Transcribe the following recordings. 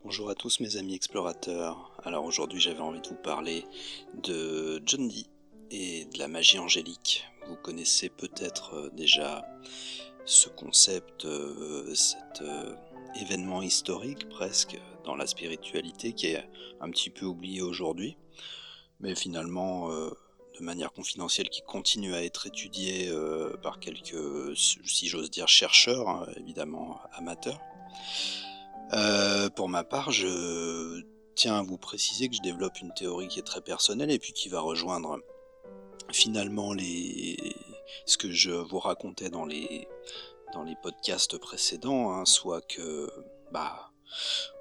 Bonjour à tous mes amis explorateurs. Alors aujourd'hui j'avais envie de vous parler de John Dee et de la magie angélique. Vous connaissez peut-être déjà ce concept, cet événement historique presque dans la spiritualité qui est un petit peu oublié aujourd'hui, mais finalement de manière confidentielle qui continue à être étudié par quelques, si j'ose dire, chercheurs, hein, évidemment amateurs. Pour ma part, je tiens à vous préciser que je développe une théorie qui est très personnelle et puis qui va rejoindre finalement ce que je vous racontais dans les podcasts précédents, hein, soit que bah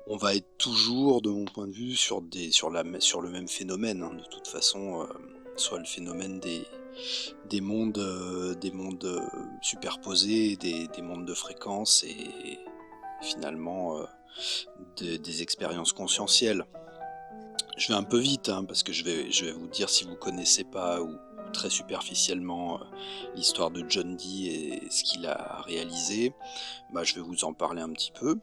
on va être toujours, de mon point de vue, sur le même phénomène, hein, de toute façon, soit le phénomène des mondes superposés, des mondes de fréquences et finalement des expériences conscientielles. Je vais un peu vite, hein, parce que je vais vous dire, si vous connaissez pas ou très superficiellement l'histoire de John Dee et ce qu'il a réalisé, bah, je vais vous en parler un petit peu.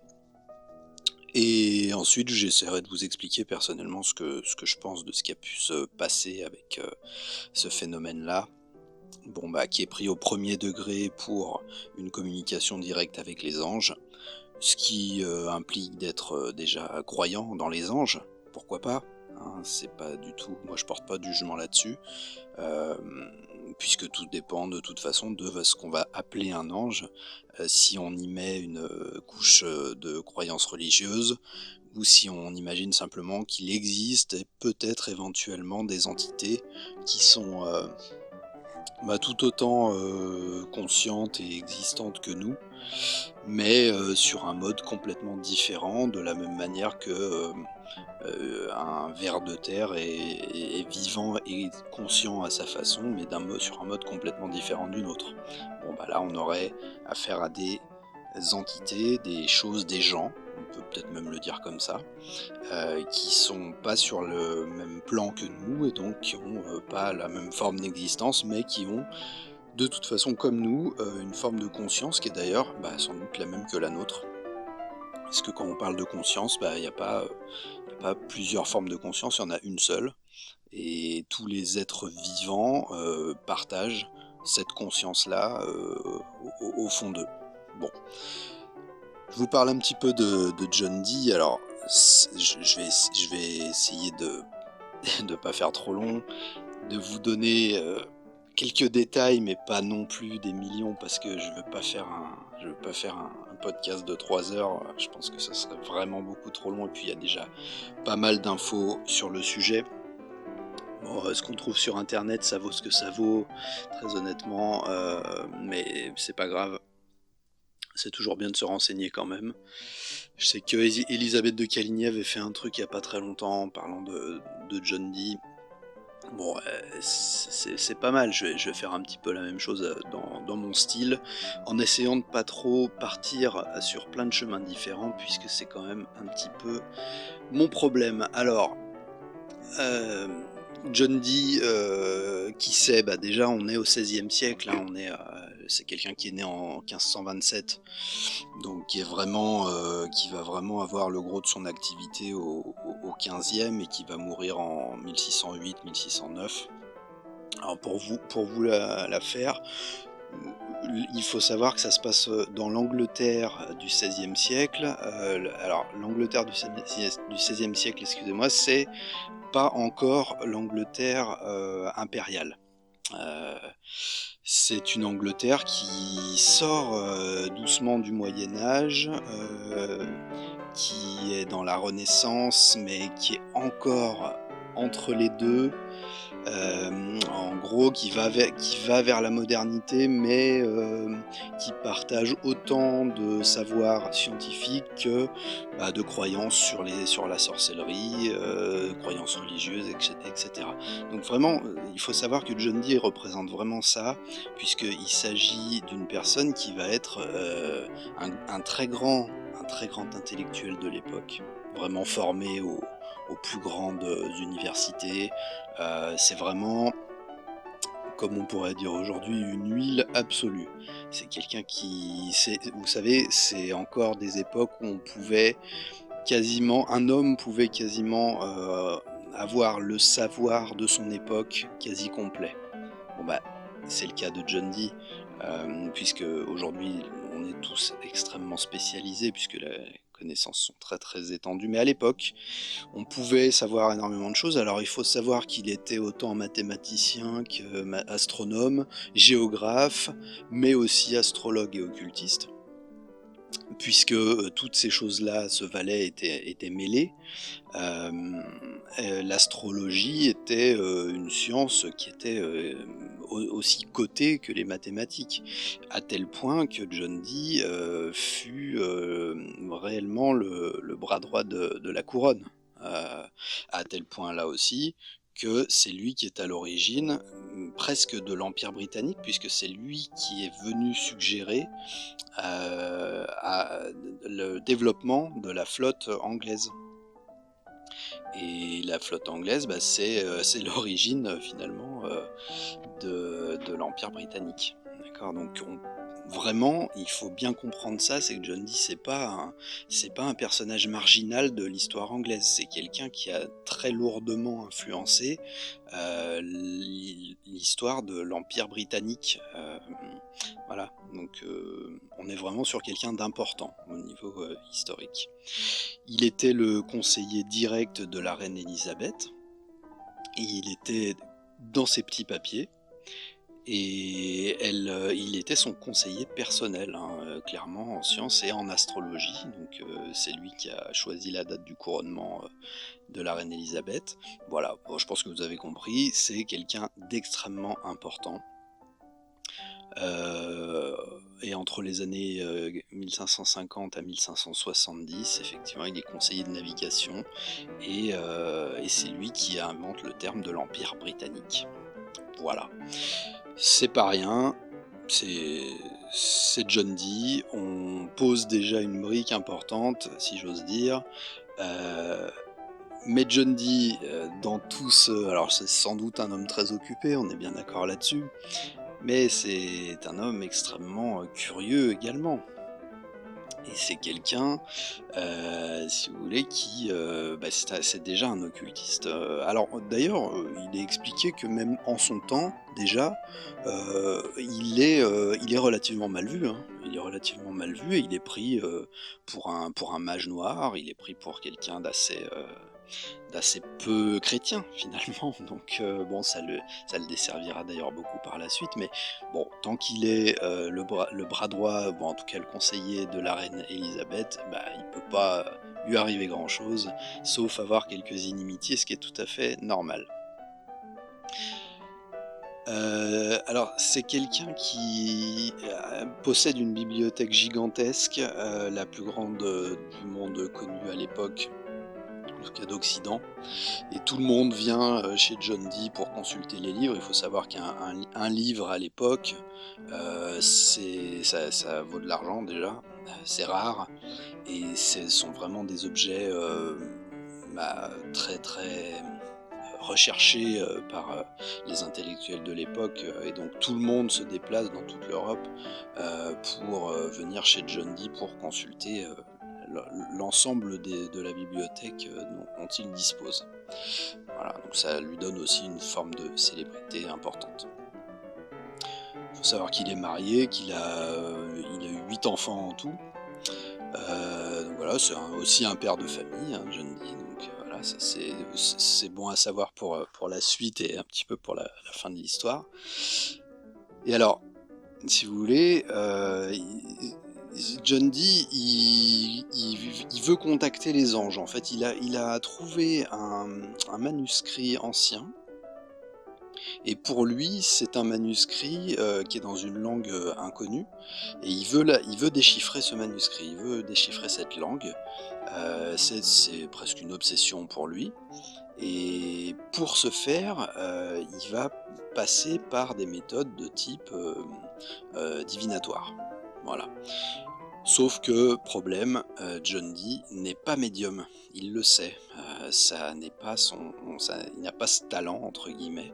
Et ensuite, j'essaierai de vous expliquer personnellement ce que je pense de ce qui a pu se passer avec ce phénomène-là. Bon, bah, qui est pris au premier degré pour une communication directe avec les anges, ce qui implique d'être déjà croyant dans les anges, pourquoi pas, hein, c'est pas du tout, moi je porte pas de jugement là-dessus, euh, puisque tout dépend de toute façon de ce qu'on va appeler un ange, si on y met une couche de croyance religieuse, ou si on imagine simplement qu'il existe et peut-être éventuellement des entités qui sont tout autant conscientes et existantes que nous, mais sur un mode complètement différent, de la même manière que un ver de terre est vivant et conscient à sa façon, mais sur un mode complètement différent du nôtre. Bon bah là on aurait affaire à des entités, des choses, des gens, on peut peut-être même le dire comme ça, qui sont pas sur le même plan que nous et donc qui ont pas la même forme d'existence, mais qui ont de toute façon comme nous une forme de conscience qui est d'ailleurs sans doute la même que la nôtre. Parce que quand on parle de conscience, il n'y a pas plusieurs formes de conscience, il y en a une seule. Et tous les êtres vivants partagent cette conscience-là au fond d'eux. Bon, je vous parle un petit peu de John Dee. Alors, je vais essayer de ne pas faire trop long, de vous donner quelques détails, mais pas non plus des millions, parce que je veux pas faire un podcast de 3 heures. Je pense que ça serait vraiment beaucoup trop long, et puis il y a déjà pas mal d'infos sur le sujet. Bon, ce qu'on trouve sur internet, ça vaut ce que ça vaut, très honnêtement, mais c'est pas grave. C'est toujours bien de se renseigner quand même. Je sais que Elisabeth de Caligny avait fait un truc il y a pas très longtemps en parlant de John Dee. Bon, c'est pas mal, je vais faire un petit peu la même chose dans mon style, en essayant de pas trop partir sur plein de chemins différents, puisque c'est quand même un petit peu mon problème. Alors, euh, John Dee, qui c'est? Bah déjà, on est au XVIe siècle, hein, c'est quelqu'un qui est né en 1527, donc qui va vraiment avoir le gros de son activité au 15e et qui va mourir en 1608-1609. Alors pour vous la faire, il faut savoir que ça se passe dans l'Angleterre du XVIe siècle. Alors l'Angleterre du XVIe siècle, excusez-moi, c'est pas encore l'Angleterre impériale. Euh, c'est une Angleterre qui sort doucement du Moyen Âge, qui est dans la Renaissance, mais qui est encore entre les deux. En gros, qui va vers la modernité, mais qui partage autant de savoir scientifique que de croyances sur la sorcellerie, croyances religieuses, etc. Donc vraiment, il faut savoir que John Dee représente vraiment ça, puisqu'il s'agit d'une personne qui va être un très grand intellectuel de l'époque, vraiment formé aux plus grandes universités. C'est vraiment, comme on pourrait dire aujourd'hui, une huile absolue. C'est quelqu'un vous savez, c'est encore des époques où un homme pouvait quasiment avoir le savoir de son époque quasi complet. Bon bah, c'est le cas de John Dee, puisque aujourd'hui on est tous extrêmement spécialisés, puisque les connaissances sont très très étendues, mais à l'époque on pouvait savoir énormément de choses. Alors il faut savoir qu'il était autant mathématicien qu'astronome, géographe, mais aussi astrologue et occultiste, puisque toutes ces choses-là se valaient, étaient mêlées. L'astrologie était une science qui était aussi cotée que les mathématiques, à tel point que John Dee fut réellement le bras droit de la couronne. À tel point là aussi que c'est lui qui est à l'origine presque de l'Empire britannique, puisque c'est lui qui est venu suggérer le développement de la flotte anglaise. Et la flotte anglaise, bah, c'est l'origine finalement de l'Empire britannique. D'accord, donc vraiment, il faut bien comprendre ça, c'est que John Dee, c'est pas un personnage marginal de l'histoire anglaise, c'est quelqu'un qui a très lourdement influencé l'histoire de l'Empire britannique. Voilà, donc on est vraiment sur quelqu'un d'important au niveau historique. Il était le conseiller direct de la reine Élisabeth, et il était dans ses petits papiers, et il était son conseiller personnel, hein, clairement en sciences et en astrologie, donc c'est lui qui a choisi la date du couronnement de la reine Élisabeth. Voilà, bon, je pense que vous avez compris, c'est quelqu'un d'extrêmement important. Et entre les années 1550 à 1570, effectivement, il est conseiller de navigation, et c'est lui qui invente le terme de l'Empire britannique. Voilà, c'est pas rien, c'est John Dee, on pose déjà une brique importante, si j'ose dire. Mais John Dee, dans tout ce... Alors c'est sans doute un homme très occupé, on est bien d'accord là-dessus, mais c'est un homme extrêmement curieux également. Et c'est quelqu'un, si vous voulez, qui... c'est déjà un occultiste. Alors d'ailleurs, il est expliqué que même en son temps, déjà, il est relativement mal vu. Hein. Il est relativement mal vu, et il est pris pour un mage noir, il est pris pour quelqu'un d'assez peu chrétien finalement, donc bon, ça le desservira d'ailleurs beaucoup par la suite, mais bon, tant qu'il est le bras droit, bon, en tout cas le conseiller de la reine Élisabeth, bah, il peut pas lui arriver grand chose, sauf avoir quelques inimitiés, ce qui est tout à fait normal. Alors c'est quelqu'un qui possède une bibliothèque gigantesque, la plus grande du monde connu à l'époque, en tout cas d'Occident, et tout le monde vient chez John Dee pour consulter les livres. Il faut savoir qu'un livre à l'époque, ça vaut de l'argent déjà, c'est rare, et ce sont vraiment des objets très très recherchés par les intellectuels de l'époque, et donc tout le monde se déplace dans toute l'Europe pour venir chez John Dee pour consulter l'ensemble de la bibliothèque dont il dispose. Voilà, donc ça lui donne aussi une forme de célébrité importante. Il faut savoir qu'il est marié, il a eu 8 enfants en tout. Donc voilà, c'est aussi un père de famille, hein, John Dee. Donc voilà, ça c'est bon à savoir pour la suite et un petit peu pour la fin de l'histoire. Et alors, si vous voulez, John Dee, il veut contacter les anges. En fait, il a trouvé un manuscrit ancien, et pour lui, c'est un manuscrit qui est dans une langue inconnue, et il veut déchiffrer ce manuscrit, il veut déchiffrer cette langue. C'est presque une obsession pour lui. Et pour ce faire, il va passer par des méthodes de type divinatoire. Voilà. Sauf que, problème, John Dee n'est pas médium, il le sait. Ça n'est pas il n'a pas ce «talent» entre guillemets,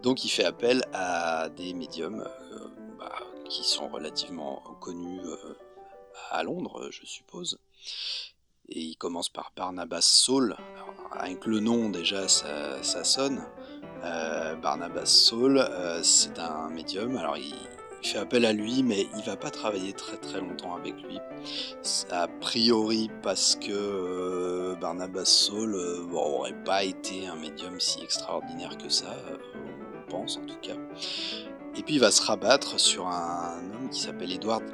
donc il fait appel à des médiums, qui sont relativement connus, à Londres, je suppose. Et il commence par Barnabas Saul. Alors, rien que le nom déjà ça sonne. Barnabas Saul, c'est un médium. Alors il fait appel à lui, mais il va pas travailler très très longtemps avec lui. A priori parce que Barnabas Saul aurait pas été un médium si extraordinaire que ça, on pense en tout cas. Et puis il va se rabattre sur un homme qui s'appelle Edward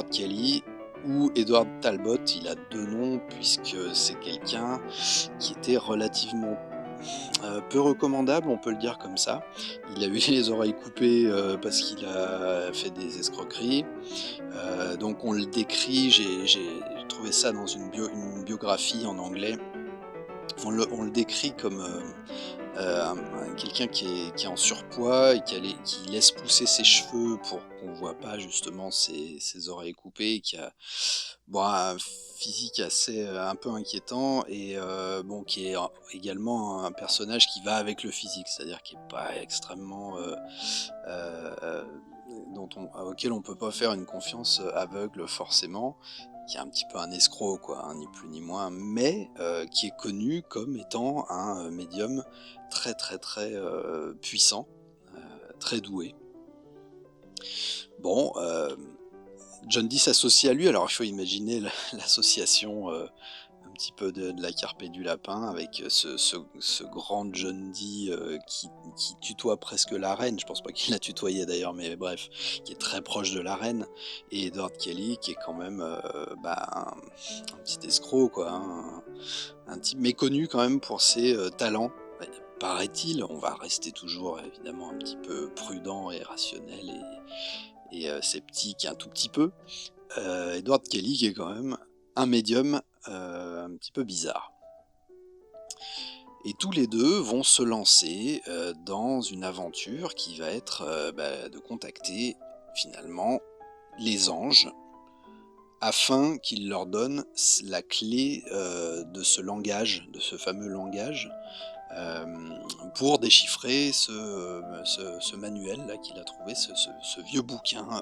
Kelly ou Edward Talbot. Il a deux noms puisque c'est quelqu'un qui était relativement peu recommandable, on peut le dire comme ça. Il a eu les oreilles coupées parce qu'il a fait des escroqueries. Donc on le décrit, j'ai trouvé ça dans une biographie en anglais. On le décrit comme quelqu'un qui est en surpoids et qui laisse pousser ses cheveux pour qu'on voit pas justement ses oreilles coupées, et qui a un physique assez un peu inquiétant et qui est également un personnage qui va avec le physique, c'est-à-dire qui est pas extrêmement euh, auquel on peut pas faire une confiance aveugle forcément, qui est un petit peu un escroc quoi, hein, ni plus ni moins, mais qui est connu comme étant un médium très très très puissant, très doué. Bon, John Dee s'associe à lui, alors il faut imaginer l'association un petit peu de la carpe et du lapin avec ce grand John Dee qui tutoie presque la reine, je pense pas qu'il l'a tutoyé d'ailleurs, mais bref, qui est très proche de la reine, et Edward Kelly qui est quand même un petit escroc quoi, hein, un type méconnu quand même pour ses talents. Paraît-il, on va rester toujours évidemment un petit peu prudent et rationnel et sceptique un tout petit peu. Edward Kelly qui est quand même un médium un petit peu bizarre. Et tous les deux vont se lancer dans une aventure qui va être de contacter finalement les anges afin qu'ils leur donnent la clé de ce langage, de ce fameux langage, euh, pour déchiffrer ce manuel là qu'il a trouvé, ce vieux bouquin,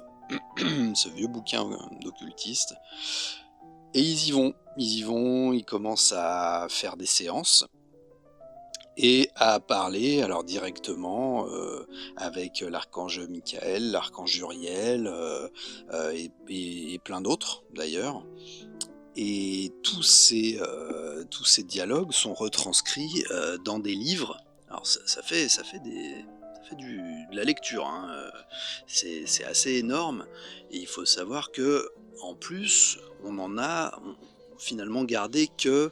ce vieux bouquin d'occultiste. Et ils y vont, ils commencent à faire des séances et à parler alors directement avec l'archange Michael, l'archange Uriel et plein d'autres d'ailleurs. Et tous ces dialogues sont retranscrits dans des livres. Alors ça fait de la lecture, hein. C'est assez énorme. Et il faut savoir que en plus, on en a finalement gardé que,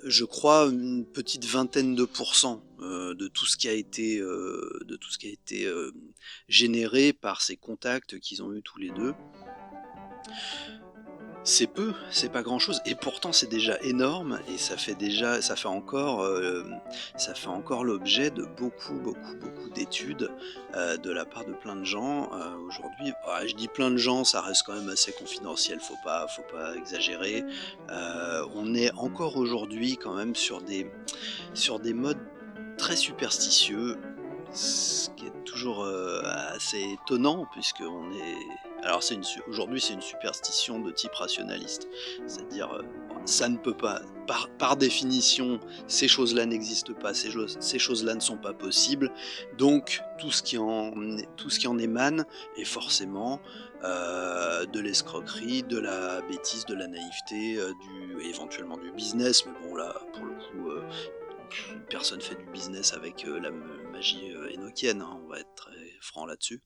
je crois, une petite vingtaine de pourcents de tout ce qui a été, généré par ces contacts qu'ils ont eu tous les deux. C'est peu, c'est pas grand chose, et pourtant c'est déjà énorme, et ça fait encore l'objet de beaucoup d'études de la part de plein de gens aujourd'hui. Je dis plein de gens, ça reste quand même assez confidentiel, faut pas exagérer. On est encore aujourd'hui quand même sur des modes très superstitieux, ce qui est toujours assez étonnant puisque alors aujourd'hui c'est une superstition de type rationaliste, c'est-à-dire ça ne peut pas, par définition, ces choses-là n'existent pas, ces choses-là ne sont pas possibles, donc tout ce qui en émane est forcément de l'escroquerie, de la bêtise, de la naïveté, éventuellement du business, mais bon là pour le coup personne fait du business avec la magie énochienne, hein, on va être très franc là-dessus.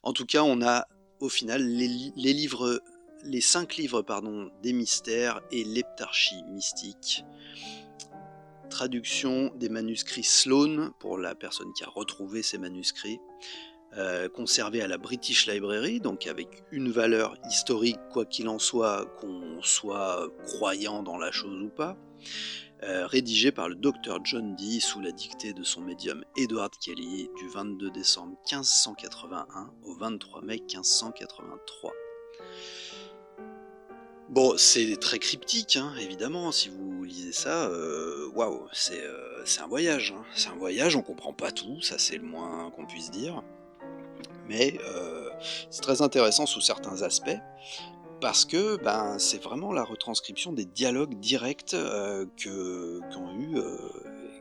En tout cas, on a au final les 5 livres des mystères et l'heptarchie mystique. Traduction des manuscrits Sloan pour la personne qui a retrouvé ces manuscrits, conservés à la British Library, donc avec une valeur historique quoi qu'il en soit, qu'on soit croyant dans la chose ou pas. Rédigé par le Dr John Dee sous la dictée de son médium Edward Kelly du 22 décembre 1581 au 23 mai 1583. Bon, c'est très cryptique, hein, évidemment, si vous lisez ça, waouh, c'est un voyage, hein. C'est un voyage, on comprend pas tout, ça c'est le moins qu'on puisse dire, mais c'est très intéressant sous certains aspects parce que, ben, c'est vraiment la retranscription des dialogues directs, que qu'ont eu,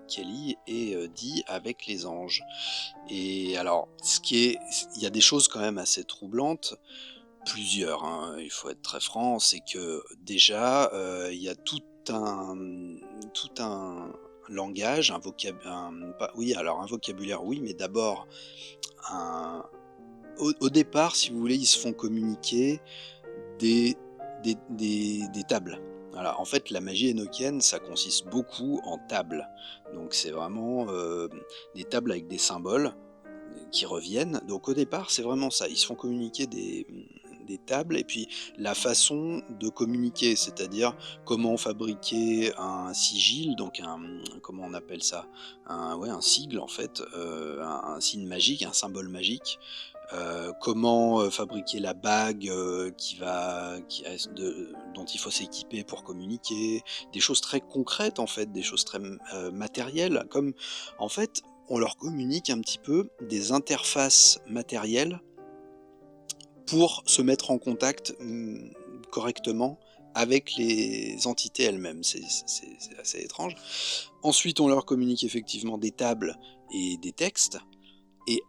Kelly et Dee avec les anges. Et alors, il y a des choses quand même assez troublantes, plusieurs, hein, il faut être très franc, c'est que déjà, il y a tout un langage, un vocabulaire oui, mais d'abord un au départ, si vous voulez, ils se font communiquer des des tables. Voilà, en fait, la magie enochienne, ça consiste beaucoup en tables. Donc c'est vraiment, des tables avec des symboles qui reviennent. Donc au départ, c'est vraiment ça. Ils se font communiquer des tables et puis la façon de communiquer, c'est-à-dire comment fabriquer un sigil, donc comment on appelle ça? Un sigle en fait, un signe magique, un symbole magique. Comment fabriquer la bague dont il faut s'équiper pour communiquer, des choses très concrètes en fait, des choses très matérielles, comme en fait on leur communique un petit peu des interfaces matérielles pour se mettre en contact correctement avec les entités elles-mêmes. C'est assez étrange. Ensuite, on leur communique effectivement des tables et des textes, et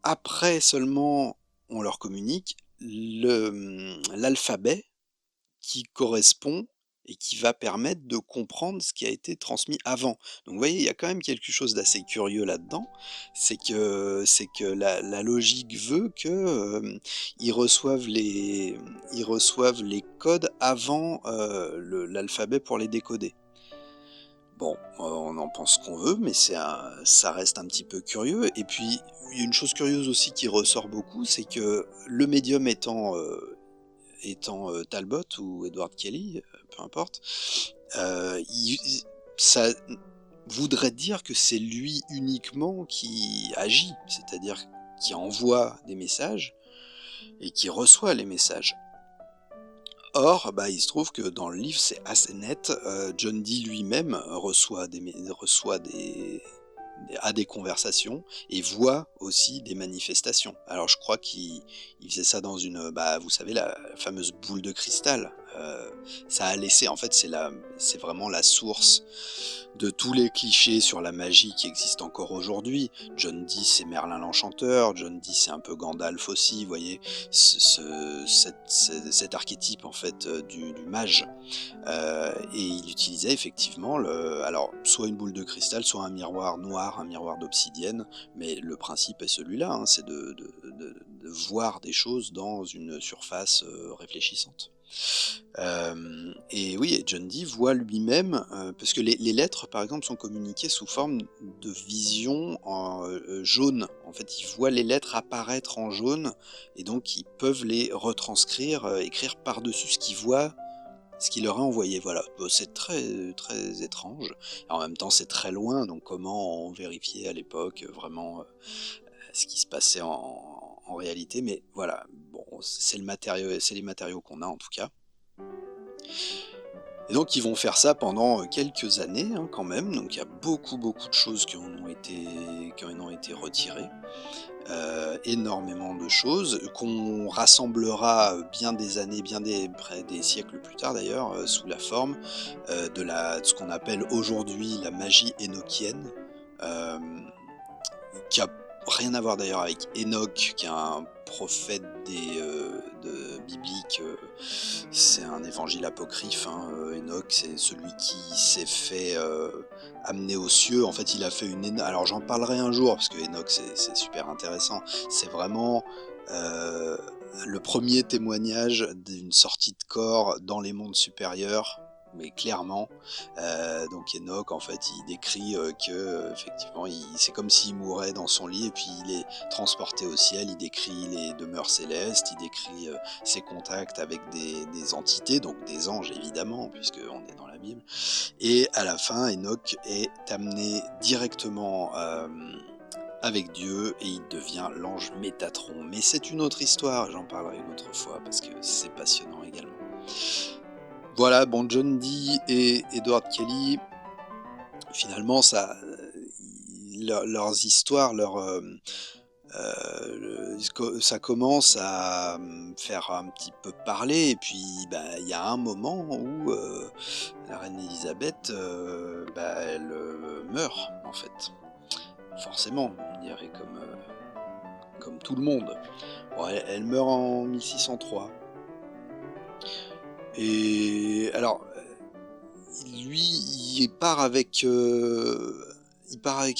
après seulement, on leur communique l'alphabet qui correspond et qui va permettre de comprendre ce qui a été transmis avant. Donc vous voyez, il y a quand même quelque chose d'assez curieux là-dedans, c'est que la logique veut que, ils reçoivent les codes avant, l'alphabet pour les décoder. Bon, on en pense ce qu'on veut, mais ça reste un petit peu curieux. Et puis, il y a une chose curieuse aussi qui ressort beaucoup, c'est que le médium étant Talbot ou Edward Kelly, peu importe, ça voudrait dire que c'est lui uniquement qui agit, c'est-à-dire qui envoie des messages et qui reçoit les messages. Or, bah, il se trouve que dans le livre, c'est assez net. John Dee lui-même a des conversations et voit aussi des manifestations. Alors, je crois qu'il faisait ça dans bah, vous savez, la fameuse boule de cristal. Ça a laissé, en fait, c'est vraiment la source de tous les clichés sur la magie qui existent encore aujourd'hui. John Dee, c'est Merlin l'Enchanteur. John Dee, c'est un peu Gandalf aussi. Vous voyez, cet archétype en fait du mage. Et il utilisait effectivement alors soit une boule de cristal, soit un miroir noir, un miroir d'obsidienne, mais le principe est celui-là, hein, c'est de voir des choses dans une surface réfléchissante. Et oui, et John Dee voit lui-même, parce que les lettres, par exemple, sont communiquées sous forme de vision jaune. En fait, ils voient les lettres apparaître en jaune, et donc ils peuvent les retranscrire, écrire par-dessus ce qu'ils voient, ce qu'il leur a envoyé. Voilà, bon, c'est très, très étrange. Et en même temps, c'est très loin, donc comment on vérifiait à l'époque vraiment ce qui se passait en réalité. Mais voilà, bon, c'est les matériaux qu'on a en tout cas. Et donc ils vont faire ça pendant quelques années, hein, quand même. Donc il y a beaucoup beaucoup de choses qui en ont été retirées. Énormément de choses qu'on rassemblera bien des années, près des siècles plus tard d'ailleurs, sous la forme de ce qu'on appelle aujourd'hui la magie enochienne, euh, qui a rien à voir d'ailleurs avec Enoch, qui est un prophète biblique. C'est un évangile apocryphe, hein. Enoch, c'est celui qui s'est fait amener aux cieux. En fait, il a fait alors j'en parlerai un jour, parce que Enoch, c'est super intéressant. C'est vraiment le premier témoignage d'une sortie de corps dans les mondes supérieurs, mais clairement. Donc Enoch, en fait, il décrit que effectivement, c'est comme s'il mourait dans son lit et puis il est transporté au ciel. Il décrit les demeures célestes, il décrit ses contacts avec des entités, donc des anges évidemment, puisque on est dans la Bible. Et à la fin, Enoch est amené directement avec Dieu et il devient l'ange Métatron. Mais c'est une autre histoire, j'en parlerai une autre fois parce que c'est passionnant également. Voilà, bon, John Dee et Edward Kelly, finalement, leurs histoires, ça commence à faire un petit peu parler, et puis bah, il y a un moment où la reine Elisabeth, bah, elle meurt en fait. Forcément, on dirait comme tout le monde. Bon, elle meurt en 1603. Et alors, lui, il part avec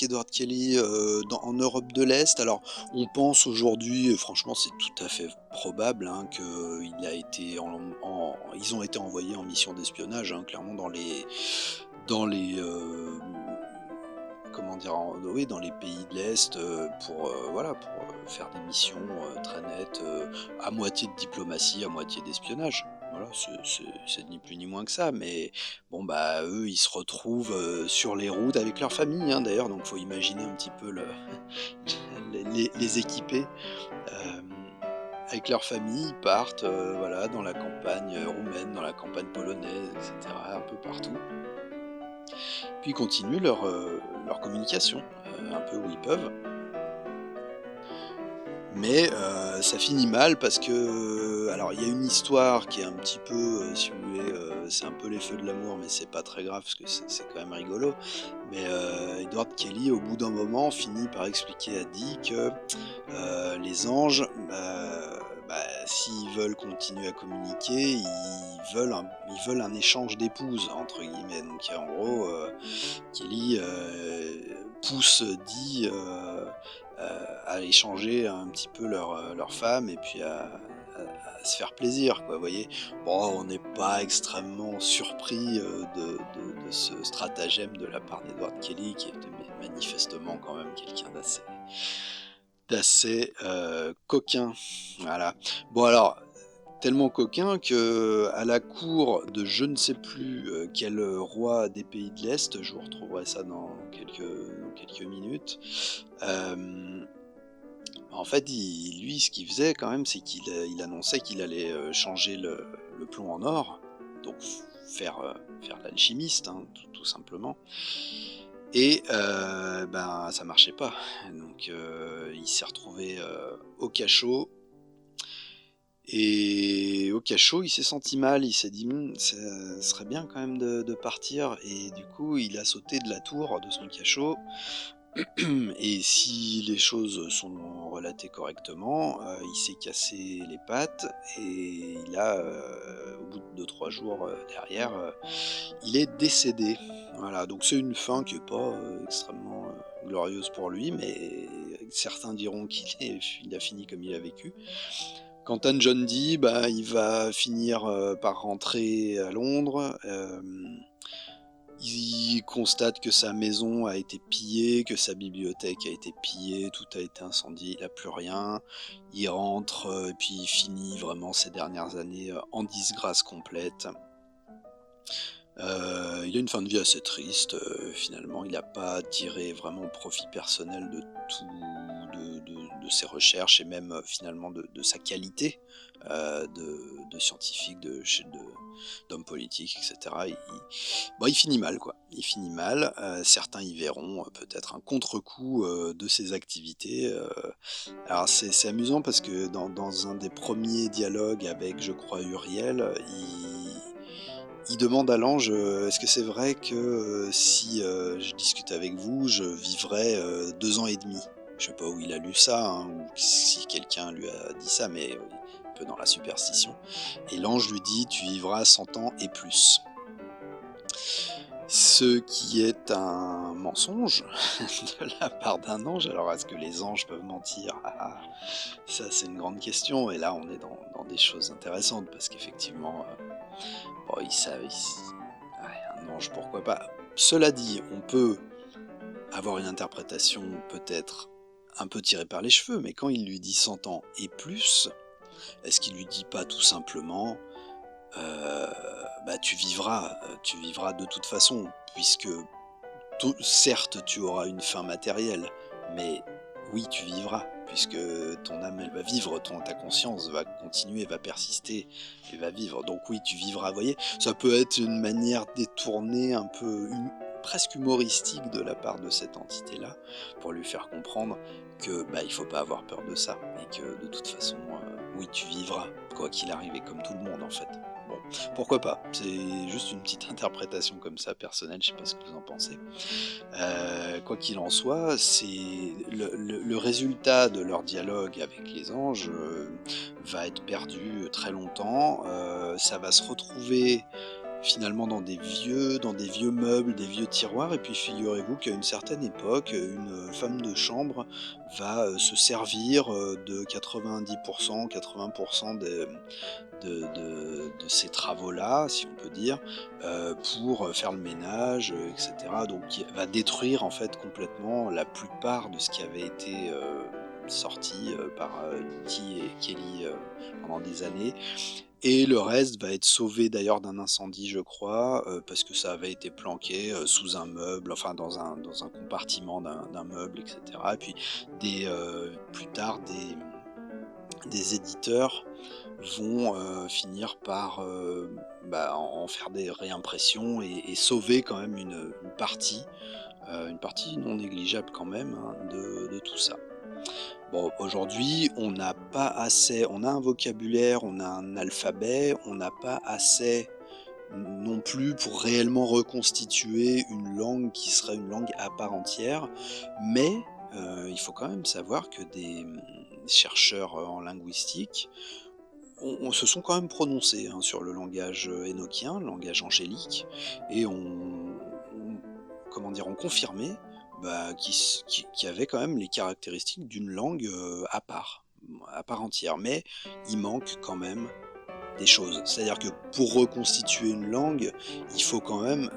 Edward Kelly en Europe de l'Est. Alors, on pense aujourd'hui, et franchement, c'est tout à fait probable, hein, ils ont été envoyés en mission d'espionnage, hein, clairement dans les, comment dire, oui, dans les pays de l'Est, voilà, pour faire des missions très nettes, à moitié de diplomatie, à moitié d'espionnage. Voilà, c'est ni plus ni moins que ça, mais bon, bah, eux, ils se retrouvent sur les routes avec leur famille, hein, d'ailleurs, donc faut imaginer un petit peu les équiper. euh, avec leur famille, ils partent voilà, dans la campagne roumaine, dans la campagne polonaise, etc., un peu partout. Puis ils continuent leur communication, un peu où ils peuvent. Mais ça finit mal parce que, alors il y a une histoire qui est un petit peu, si vous voulez, c'est un peu les feux de l'amour, mais c'est pas très grave parce que c'est quand même rigolo. Mais Edward Kelly, au bout d'un moment, finit par expliquer à Dee que les anges, s'ils veulent continuer à communiquer, ils veulent un échange d'épouses, entre guillemets. Donc en gros, Kelly pousse Dee à échanger un petit peu leur femme et puis à se faire plaisir, quoi, vous voyez. Bon, on n'est pas extrêmement surpris de ce stratagème de la part d'Edward Kelly, qui était manifestement quand même quelqu'un d'assez coquin. Voilà. Bon alors, tellement coquin que à la cour de je ne sais plus quel roi des pays de l'Est, je vous retrouverai ça dans quelques minutes, en fait, lui, ce qu'il faisait quand même, c'est qu'il annonçait qu'il allait changer le plomb en or, donc faire l'alchimiste, hein, tout simplement. Et ben, ça marchait pas. Donc il s'est retrouvé au cachot. Et au cachot, il s'est senti mal. Il s'est dit, ça serait bien quand même de partir. Et du coup, il a sauté de la tour de son cachot. Et si les choses sont relatées correctement, il s'est cassé les pattes et au bout de 2-3 jours derrière, il est décédé. Voilà, donc c'est une fin qui n'est pas extrêmement glorieuse pour lui, mais certains diront il a fini comme il a vécu. Quant à John Dee, bah, il va finir par rentrer à Londres. Il constate que sa maison a été pillée, que sa bibliothèque a été pillée, tout a été incendié, il n'a plus rien. Il rentre et puis il finit vraiment ses dernières années en disgrâce complète. Il a une fin de vie assez triste, finalement. Il n'a pas tiré vraiment profit personnel de de ses recherches et même finalement de sa qualité de scientifique, d'homme politique, etc. Il finit mal, quoi. Il finit mal. Certains y verront peut-être un contre-coup de ses activités. Alors c'est amusant parce que dans un des premiers dialogues avec, je crois, Uriel, il demande à l'ange est-ce que c'est vrai que si je discute avec vous, je vivrai 2 ans et demi. Je sais pas où il a lu ça, hein, ou si quelqu'un lui a dit ça, mais un peu dans la superstition. Et l'ange lui dit tu vivras 100 ans et plus. Ce qui est un mensonge de la part d'un ange. Alors est-ce que les anges peuvent mentir? Ça c'est une grande question, et là on est dans des choses intéressantes, parce qu'effectivement, bon, un ange, pourquoi pas. Cela dit, on peut avoir une interprétation peut-être un peu tirée par les cheveux, mais quand il lui dit 100 ans et plus, est-ce qu'il lui dit pas tout simplement euh, tu vivras de toute façon, puisque certes tu auras une fin matérielle, mais oui, tu vivras. puisque ton âme, elle va vivre, ta conscience va continuer, va persister et va vivre. Donc oui, tu vivras, vous voyez, ça peut être une manière détournée, un peu presque humoristique de la part de cette entité-là, pour lui faire comprendre que il faut pas avoir peur de ça, et que de toute façon, oui, tu vivras, quoi qu'il arrive, et comme tout le monde en fait. Bon, pourquoi pas? C'est juste une petite interprétation comme ça, personnelle, je sais pas ce que vous en pensez. Quoi qu'il en soit, c'est le résultat de leur dialogue avec les anges va être perdu très longtemps. Ça va se retrouver finalement dans des vieux meubles, des vieux tiroirs, et puis figurez-vous qu'à une certaine époque, une femme de chambre va se servir de 90%, 80% de ces travaux-là, si on peut dire, pour faire le ménage, etc. Donc qui va détruire en fait complètement la plupart de ce qui avait été sorti par Nicky et Kelly pendant des années. Et le reste va être sauvé d'ailleurs d'un incendie, je crois, parce que ça avait été planqué sous un meuble, enfin dans un compartiment d'un meuble, etc. Et puis plus tard, des éditeurs vont finir par en faire des réimpressions, et sauver quand même une partie non négligeable quand même, hein, de tout ça. Bon, aujourd'hui, on a un vocabulaire, on a un alphabet, on n'a pas assez non plus pour réellement reconstituer une langue qui serait une langue à part entière, mais il faut quand même savoir que des chercheurs en linguistique se sont quand même prononcés, hein, sur le langage énochien, le langage angélique, et comment dire, ont confirmé qu'il y avait quand même les caractéristiques d'une langue à part entière. Mais il manque quand même des choses. C'est-à-dire que pour reconstituer une langue, il faut quand même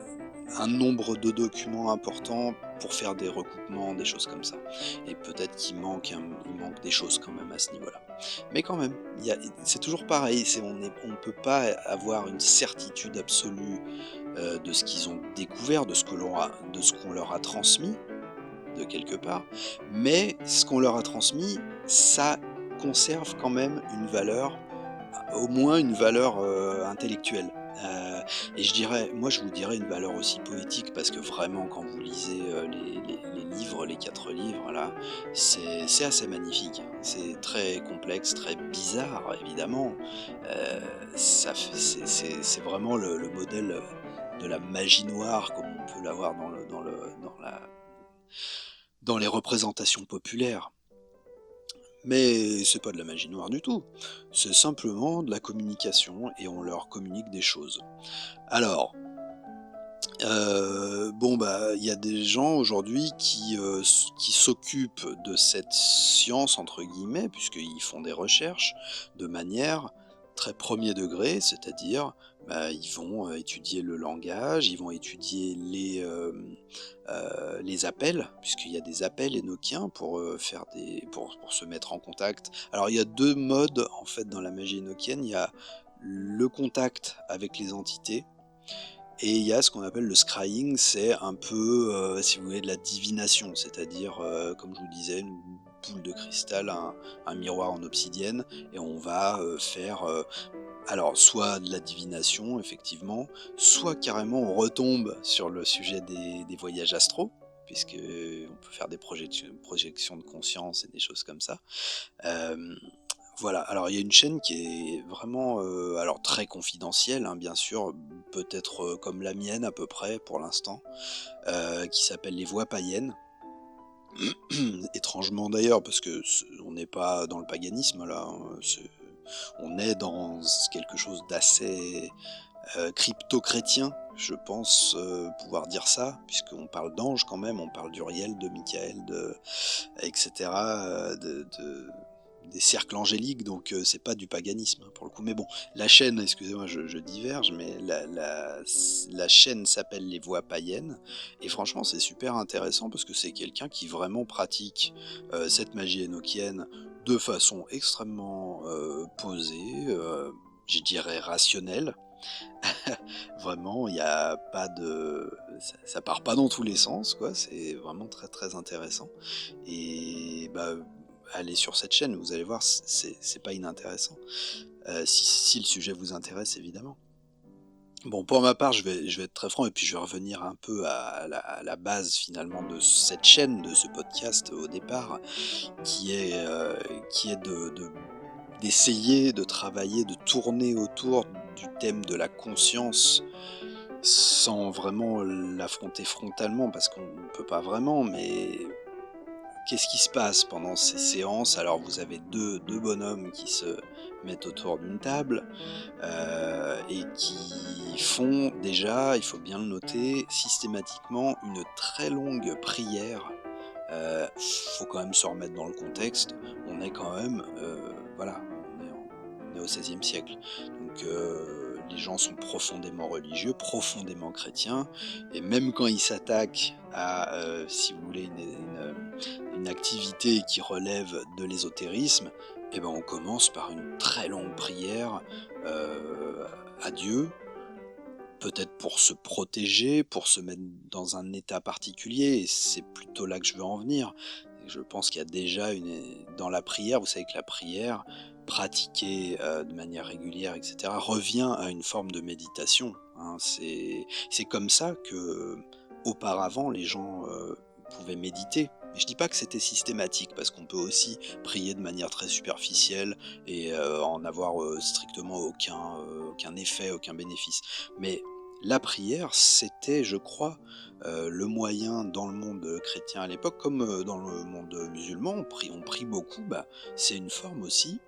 un nombre de documents important pour faire des recoupements, des choses comme ça. Et peut-être il manque des choses quand même à ce niveau-là. Mais quand même, c'est toujours pareil, on ne peut pas avoir une certitude absolue de ce qu'ils ont découvert, de ce qu'on leur a transmis, de quelque part. Mais ce qu'on leur a transmis, ça conserve quand même une valeur, au moins une valeur intellectuelle. Euh, et je vous dirais une valeur aussi poétique, parce que vraiment, quand vous lisez les livres, les 4 livres, là, c'est assez magnifique. C'est très complexe, très bizarre, évidemment. C'est vraiment le modèle de la magie noire, comme on peut l'avoir dans les représentations populaires. Mais c'est pas de la magie noire du tout, c'est simplement de la communication, et on leur communique des choses. Alors, il y a des gens aujourd'hui qui s'occupent de cette «science» entre guillemets, puisqu'ils font des recherches de manière très premier degré, c'est-à-dire, ils vont étudier le langage, ils vont étudier les appels, puisqu'il y a des appels énochiens pour se mettre en contact. Alors il y a 2 modes en fait dans la magie énochienne, il y a le contact avec les entités, et il y a ce qu'on appelle le scrying, c'est un peu, si vous voulez, de la divination, c'est-à-dire, comme je vous disais, une boule de cristal, un miroir en obsidienne, et on va faire, alors soit de la divination, effectivement, soit carrément on retombe sur le sujet des voyages astraux, puisque on peut faire des projections de conscience et des choses comme ça. Euh, voilà, alors il y a une chaîne qui est vraiment alors très confidentielle, hein, bien sûr, peut-être comme la mienne à peu près pour l'instant, qui s'appelle Les Voix Païennes. Étrangement d'ailleurs, parce que on n'est pas dans le paganisme là, hein, on est dans quelque chose d'assez crypto-chrétien, je pense pouvoir dire ça, puisqu'on parle d'anges quand même, on parle d'Uriel, de Michael, etc., des cercles angéliques, donc c'est pas du paganisme, hein, pour le coup. Mais bon, la chaîne, excusez-moi, je diverge, mais la chaîne s'appelle Les Voix Païennes, et franchement c'est super intéressant, parce que c'est quelqu'un qui vraiment pratique cette magie énochienne de façon extrêmement posée, je dirais rationnelle. Vraiment, il y a pas de ça part pas dans tous les sens, quoi, c'est vraiment très, très intéressant, et allez sur cette chaîne, vous allez voir, c'est pas inintéressant. Si le sujet vous intéresse évidemment. Bon, pour ma part, je vais être très franc et puis je vais revenir un peu à la base finalement de cette chaîne, de ce podcast au départ, qui est, heu, qui est d'essayer de travailler, de tourner autour du thème de la conscience, sans vraiment l'affronter frontalement parce qu'on ne peut pas vraiment, mais qu'est-ce qui se passe pendant ces séances? Alors vous avez deux bonhommes qui se mettent autour d'une table, et qui font déjà, il faut bien le noter, systématiquement une très longue prière. Faut quand même se remettre dans le contexte. On est quand même, voilà, on est au XVIe siècle. Donc les gens sont profondément religieux, profondément chrétiens, et même quand ils s'attaquent à, si vous voulez, une activité qui relève de l'ésotérisme, eh ben, on commence par une très longue prière à Dieu, peut-être pour se protéger, pour se mettre dans un état particulier, et c'est plutôt là que je veux en venir. Je pense qu'il y a déjà dans la prière, vous savez que la prière, pratiquée de manière régulière, etc., revient à une forme de méditation, hein. C'est comme ça que auparavant les gens pouvaient méditer. Mais je dis pas que c'était systématique, parce qu'on peut aussi prier de manière très superficielle et en avoir strictement aucun effet, aucun bénéfice. Mais la prière, c'était, je crois, le moyen dans le monde chrétien à l'époque, comme dans le monde musulman, on prie beaucoup, bah, c'est une forme aussi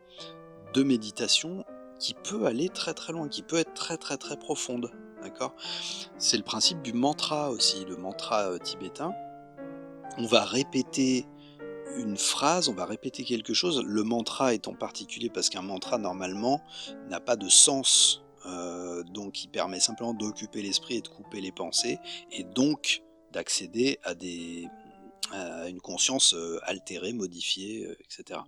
de méditation qui peut aller très très loin, qui peut être très très très profonde. D'accord? C'est le principe du mantra aussi, le mantra tibétain. On va répéter une phrase, on va répéter quelque chose. Le mantra est en particulier parce qu'un mantra, normalement, n'a pas de sens, donc il permet simplement d'occuper l'esprit et de couper les pensées, et donc d'accéder à une conscience, altérée, modifiée, et cetera.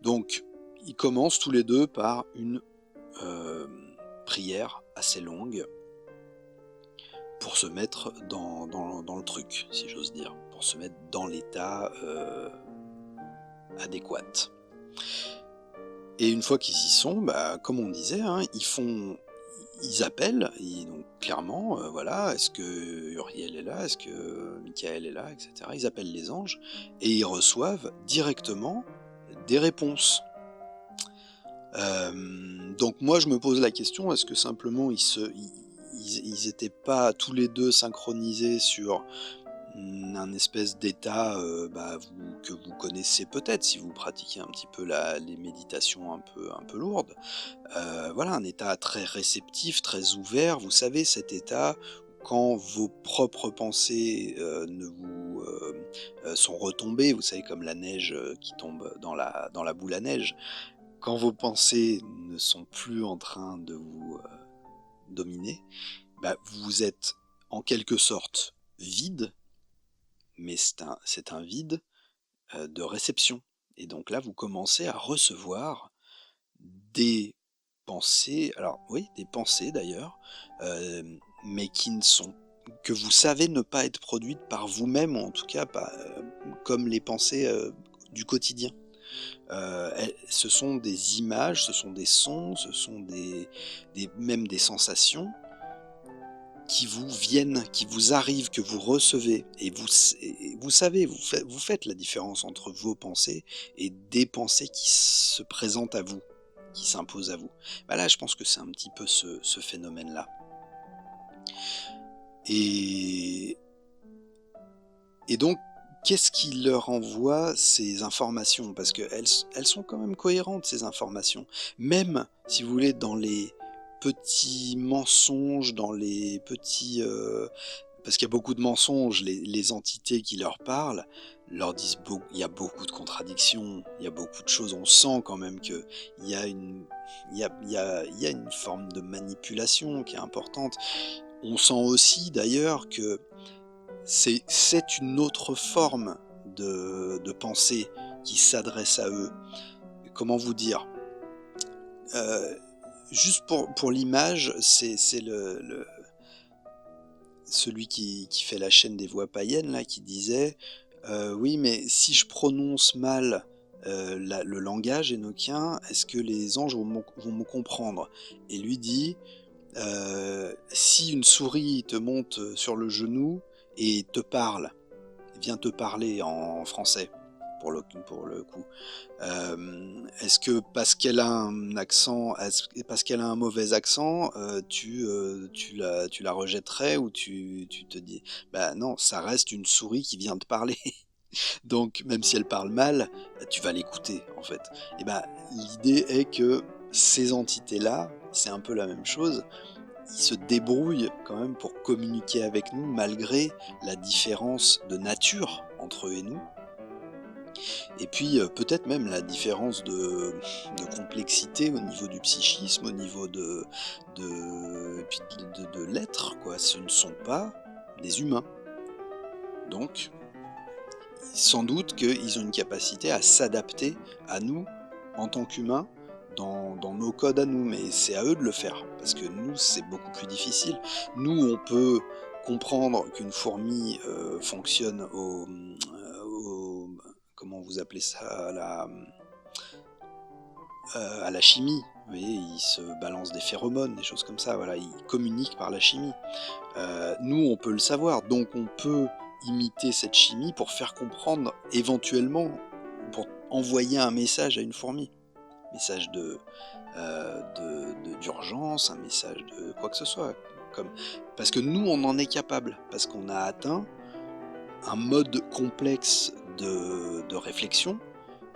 Donc, ils commencent tous les 2 par une, prière assez longue pour se mettre dans le truc, si j'ose dire, pour se mettre dans l'état, adéquat. Et une fois qu'ils y sont, bah, comme on disait, hein, ils appellent, et donc clairement, voilà, est-ce que Uriel est là? Est-ce que Michael est là? Et cetera. Ils appellent les anges et ils reçoivent directement des réponses. Donc moi je me pose la question, est-ce que simplement ils étaient pas tous les 2 synchronisés sur un espèce d'état, bah, que vous connaissez peut-être si vous pratiquez un petit peu les méditations un peu lourdes. Voilà, un état très réceptif, très ouvert. Vous savez, cet état où quand vos propres pensées, ne vous, sont retombées, vous savez, comme la neige, qui tombe dans la boule à neige. Quand vos pensées ne sont plus en train de vous, dominer, bah, vous êtes en quelque sorte vide, mais c'est un vide, de réception, et donc là, vous commencez à recevoir des pensées, alors oui, des pensées d'ailleurs, mais qui ne sont que vous savez ne pas être produites par vous-même, ou en tout cas pas, comme les pensées, du quotidien. Ce sont des images, ce sont des sons, ce sont même des sensations qui vous viennent, qui vous arrivent, que vous recevez, et vous savez, vous faites la différence entre vos pensées et des pensées qui se présentent à vous, qui s'imposent à vous. Bah là, je pense que c'est un petit peu ce phénomène-là. Et et donc, qu'est-ce qui leur envoie ces informations? Parce qu'elles sont quand même cohérentes, ces informations. Même, si vous voulez, dans les petits mensonges, dans les petits, parce qu'il y a beaucoup de mensonges, les entités qui leur parlent leur disent beau il y a beaucoup de contradictions, il y a beaucoup de choses. On sent quand même qu'il y a une il y a une forme de manipulation qui est importante. On sent aussi d'ailleurs que c'est une autre forme de pensée qui s'adresse à eux. Comment vous dire? Heu, Juste pour l'image, c'est celui qui fait la chaîne des voix païennes là, qui disait: «Oui, mais si je prononce mal, le langage énoquien, est-ce que les anges vont me comprendre? Et lui dit, si une souris te monte sur le genou et te parle, vient te parler en français, pour le coup, est-ce que parce qu'elle a un accent, parce qu'elle a un mauvais accent, tu la rejetterais, ou tu te dis: «Bah non, ça reste une souris qui vient te parler». Donc même si elle parle mal, tu vas l'écouter, en fait. Et bah, l'idée est que ces entités-là, c'est un peu la même chose. Ils se débrouillent quand même pour communiquer avec nous malgré la différence de nature entre eux et nous. Et puis, peut-être même la différence de complexité au niveau du psychisme, au niveau et puis de l'être, quoi. Ce ne sont pas des humains. Donc, sans doute qu'ils ont une capacité à s'adapter à nous en tant qu'humains, dans nos codes à nous, mais c'est à eux de le faire, parce que nous, c'est beaucoup plus difficile. Nous, on peut comprendre qu'une fourmi fonctionne comment vous appelez ça, à la chimie. Vous voyez, ils se balancent des phéromones, des choses comme ça, voilà, ils communiquent par la chimie. Nous, on peut le savoir, donc on peut imiter cette chimie pour faire comprendre, éventuellement, pour envoyer un message à une fourmi. Message d'urgence, un message de quoi que ce soit. Comme... Parce que nous, on en est capable, parce qu'on a atteint un mode complexe de réflexion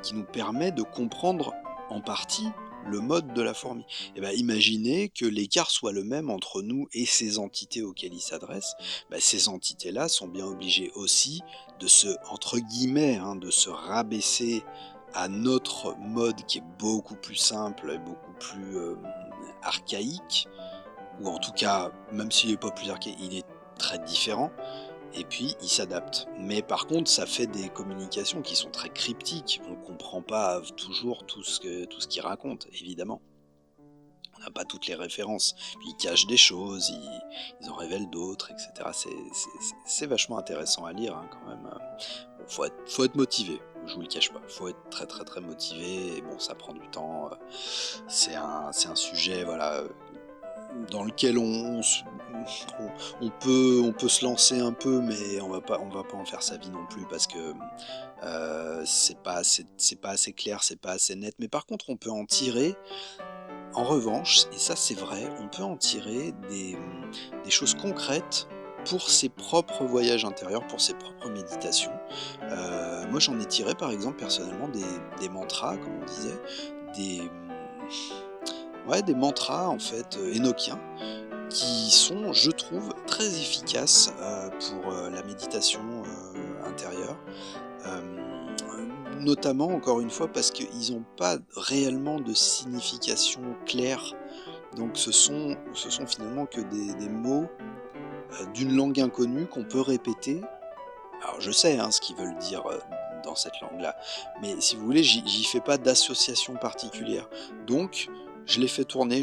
qui nous permet de comprendre en partie le mode de la fourmi. Et ben, imaginez que l'écart soit le même entre nous et ces entités auxquelles il s'adresse. Ben, ces entités-là sont bien obligées aussi de se, entre guillemets, de se rabaisser à notre mode qui est beaucoup plus simple et beaucoup plus archaïque, ou en tout cas, même s'il n'est pas plus archaïque, il est très différent. Et puis, il s'adapte. Mais par contre, ça fait des communications qui sont très cryptiques. On ne comprend pas toujours tout ce qu'il raconte, évidemment. On n'a pas toutes les références. Puis ils cachent des choses, ils en révèlent d'autres, etc. C'est vachement intéressant à lire, quand même. Bon, faut être motivé, je vous le cache pas. Faut être très très très motivé. Et bon, ça prend du temps. C'est un sujet, voilà, dans lequel on peut se lancer un peu, mais on va pas en faire sa vie non plus, parce que c'est pas assez clair, c'est pas assez net. Mais par contre, on peut en tirer, en revanche, et ça c'est vrai, on peut en tirer des choses concrètes pour ses propres voyages intérieurs, pour ses propres méditations. Moi, j'en ai tiré, par exemple, personnellement, des mantras, comme on disait, des, ouais, des mantras, en fait, énoquiens, qui sont, je trouve, très efficaces pour la méditation intérieure. Notamment, encore une fois, parce qu'ils n'ont pas réellement de signification claire. Donc ce sont finalement que des mots d'une langue inconnue qu'on peut répéter. Alors je sais ce qu'ils veulent dire dans cette langue-là, mais si vous voulez, j'y fais pas d'association particulière. Donc je l'ai fait tourner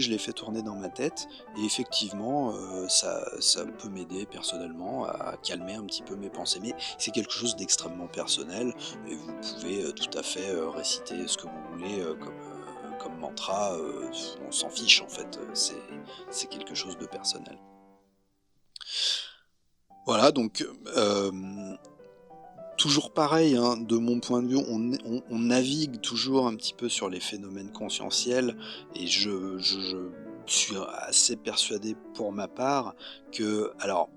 dans ma tête, et effectivement, ça peut m'aider personnellement à calmer un petit peu mes pensées. Mais c'est quelque chose d'extrêmement personnel, et vous pouvez tout à fait réciter ce que vous voulez comme mantra, on s'en fiche en fait, c'est quelque chose de personnel. Voilà, donc toujours pareil, de mon point de vue, on navigue toujours un petit peu sur les phénomènes conscientiels, et je suis assez persuadé pour ma part que, alors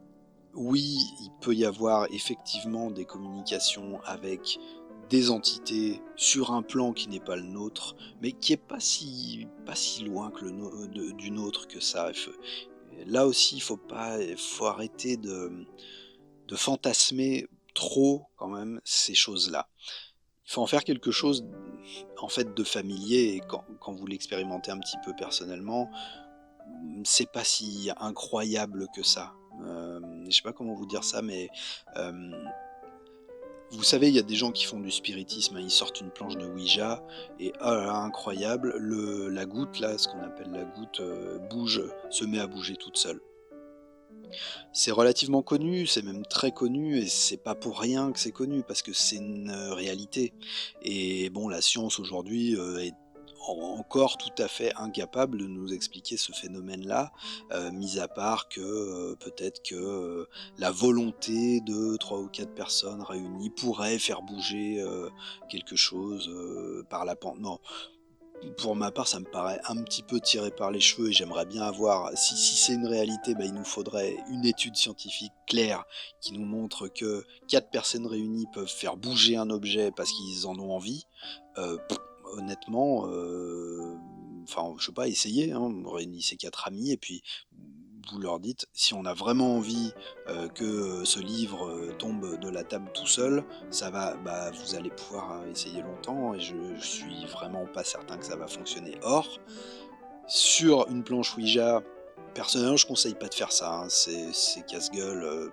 oui, il peut y avoir effectivement des communications avec des entités sur un plan qui n'est pas le nôtre, mais qui est pas si loin que du nôtre que ça. Là aussi, faut arrêter de fantasmer trop quand même ces choses-là. Il faut en faire quelque chose, en fait, de familier, et quand vous l'expérimentez un petit peu personnellement, c'est pas si incroyable que ça. Je sais pas comment vous dire ça, mais vous savez, il y a des gens qui font du spiritisme, ils sortent une planche de Ouija, et oh là là, incroyable, la goutte là, ce qu'on appelle la goutte, se met à bouger toute seule. C'est relativement connu, c'est même très connu et c'est pas pour rien que c'est connu parce que c'est une, réalité et bon, la science aujourd'hui, est encore tout à fait incapable de nous expliquer ce phénomène-là, mis à part que, peut-être que, la volonté de 3 ou 4 personnes réunies pourrait faire bouger, quelque chose, par la pen non, pour ma part, ça me paraît un petit peu tiré par les cheveux et j'aimerais bien avoir si c'est une réalité, bah, il nous faudrait une étude scientifique claire qui nous montre que 4 personnes réunies peuvent faire bouger un objet parce qu'ils en ont envie. Heu, honnêtement, enfin, je sais pas, essayez, hein, réunissez 4 amis et puis vous leur dites: «Si on a vraiment envie, que, ce livre, tombe de la table tout seul, ça va bah, vous allez pouvoir, essayer longtemps et je suis vraiment pas certain que ça va fonctionner. Or, sur une planche Ouija, personnellement, je conseille pas de faire ça, hein, c'est casse-gueule,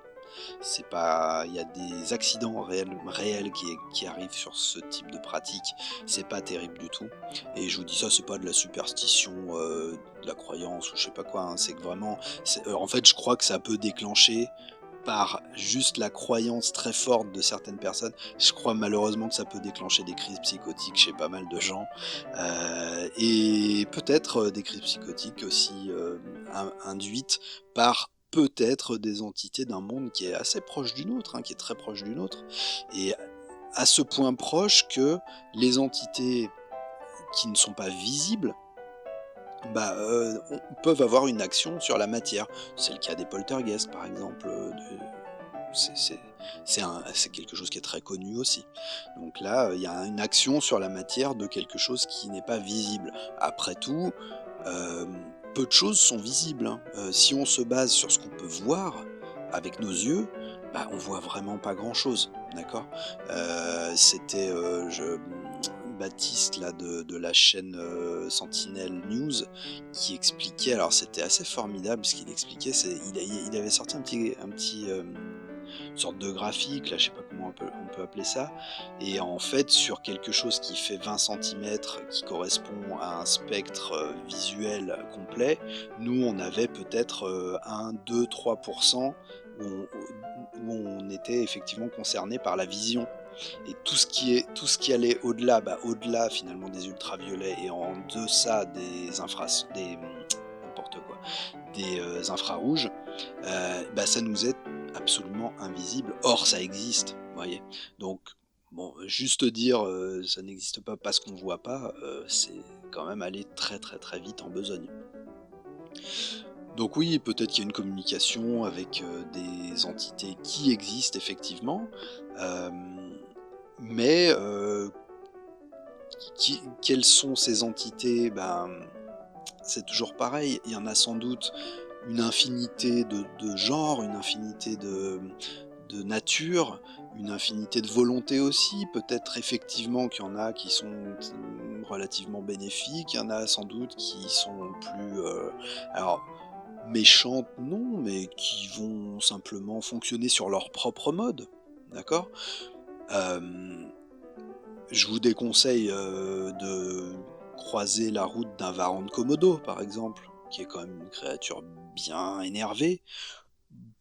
c'est pas il y a des accidents réels qui arrivent sur ce type de pratique, c'est pas terrible du tout et je vous dis ça, c'est pas de la superstition, de la croyance ou je sais pas quoi, hein, c'est que vraiment en fait, je crois que ça peut déclencher par juste la croyance très forte de certaines personnes, je crois malheureusement que ça peut déclencher des crises psychotiques chez pas mal de gens, et peut-être, des crises psychotiques aussi, induites par peut-être des entités d'un monde qui est assez proche du nôtre, hein, qui est très proche du nôtre et à ce point proche que les entités qui ne sont pas visibles, bah, peuvent avoir une action sur la matière. C'est le cas des poltergeists par exemple, de c'est c'est quelque chose qui est très connu aussi. Donc là, il y a une action sur la matière de quelque chose qui n'est pas visible. Après tout, peu de choses sont visibles, hein. Si on se base sur ce qu'on peut voir avec nos yeux, bah, on voit vraiment pas grand-chose, d'accord? C'était, Baptiste là de la chaîne, Sentinelle News qui expliquait alors c'était assez formidable ce qu'il expliquait, il avait sorti une sorte de graphique, là, je sais pas comment on peut appeler ça. Et en fait, sur quelque chose qui fait 20 centimètres, qui correspond à un spectre visuel complet, nous, on avait peut-être 1, 2, 3% où on était effectivement concerné par la vision. Et tout ce qui allait au-delà, bah, au-delà finalement des ultraviolets et en deçà n'importe quoi, des infrarouges, bah, ça nous est absolument invisible. Or, ça existe, vous voyez? Donc, bon, juste dire, ça n'existe pas parce qu'on voit pas, c'est quand même aller très, très, très vite en besogne. Donc oui, peut-être qu'il y a une communication avec, des entités qui existent effectivement, hem, mais quelles sont ces entités? Ben, c'est toujours pareil, il y en a sans doute une infinité de genres, une infinité de nature, une infinité de volontés aussi. Peut-être effectivement qu'il y en a qui sont relativement bénéfiques, il y en a sans doute qui sont plus, alors méchantes non, mais qui vont simplement fonctionner sur leur propre mode, d'accord? Hem, je vous déconseille, de croiser la route d'un Varan de Komodo, par exemple, qui est quand même une créature bien énervée.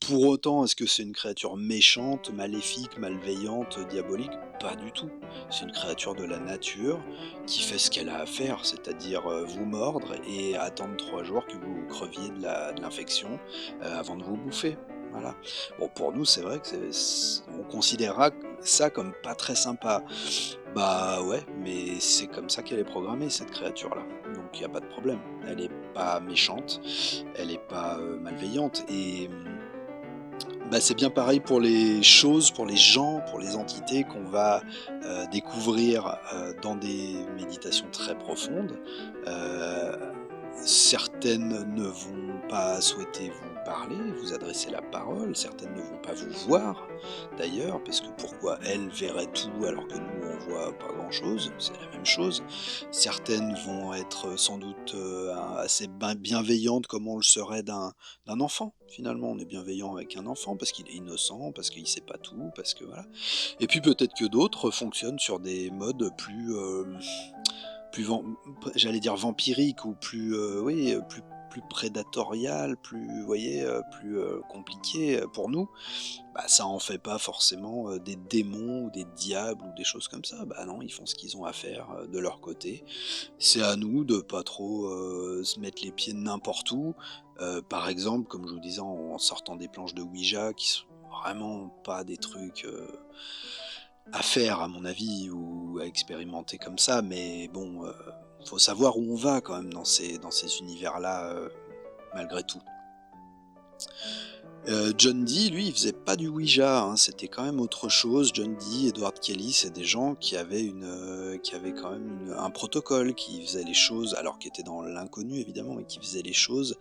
Pour autant, est-ce que c'est une créature méchante, maléfique, malveillante, diabolique? Pas du tout. C'est une créature de la nature qui fait ce qu'elle a à faire, c'est-à-dire, vous mordre et attendre 3 jours que vous creviez de l'infection, avant de vous bouffer. Voilà. Bon, pour nous, c'est vrai que on considérera ça comme pas très sympa. Bah, ouais, mais c'est comme ça qu'elle est programmée, cette créature-là. Donc il y a pas de problème. Elle est pas méchante, elle est pas, malveillante et bah, c'est bien pareil pour les choses, pour les gens, pour les entités qu'on va, découvrir, dans des méditations très profondes. Heu, certaines ne vont pas souhaiter vous parler, vous adresser la parole, certaines ne vont pas vous voir d'ailleurs, parce que pourquoi elles verraient tout alors que nous on voit pas grand-chose? C'est la même chose. Certaines vont être sans doute, assez bienveillantes comme on le serait d'un enfant, finalement. On est bienveillant avec un enfant parce qu'il est innocent, parce qu'il sait pas tout, parce que voilà. Et puis peut-être que d'autres fonctionnent sur des modes plus, plus j'allais dire vampiriques ou plus, oui, plus prédatorial, plus, vous voyez, plus compliqué pour nous, bah, ça en fait pas forcément des démons ou des diables ou des choses comme ça. Bah non, ils font ce qu'ils ont à faire de leur côté. C'est à nous de pas trop se mettre les pieds n'importe où. Par exemple, comme je vous disais, en sortant des planches de Ouija, qui sont vraiment pas des trucs à faire à mon avis ou à expérimenter comme ça, mais bon, faut savoir où on va quand même dans ces univers-là, malgré tout. John Dee, lui, il faisait pas du Ouija, hein, c'était quand même autre chose. John Dee, Edward Kelly, c'est des gens qui avaient quand même un protocole, qui faisaient les choses, alors qui étaient dans l'inconnu évidemment, mais qui faisaient les choses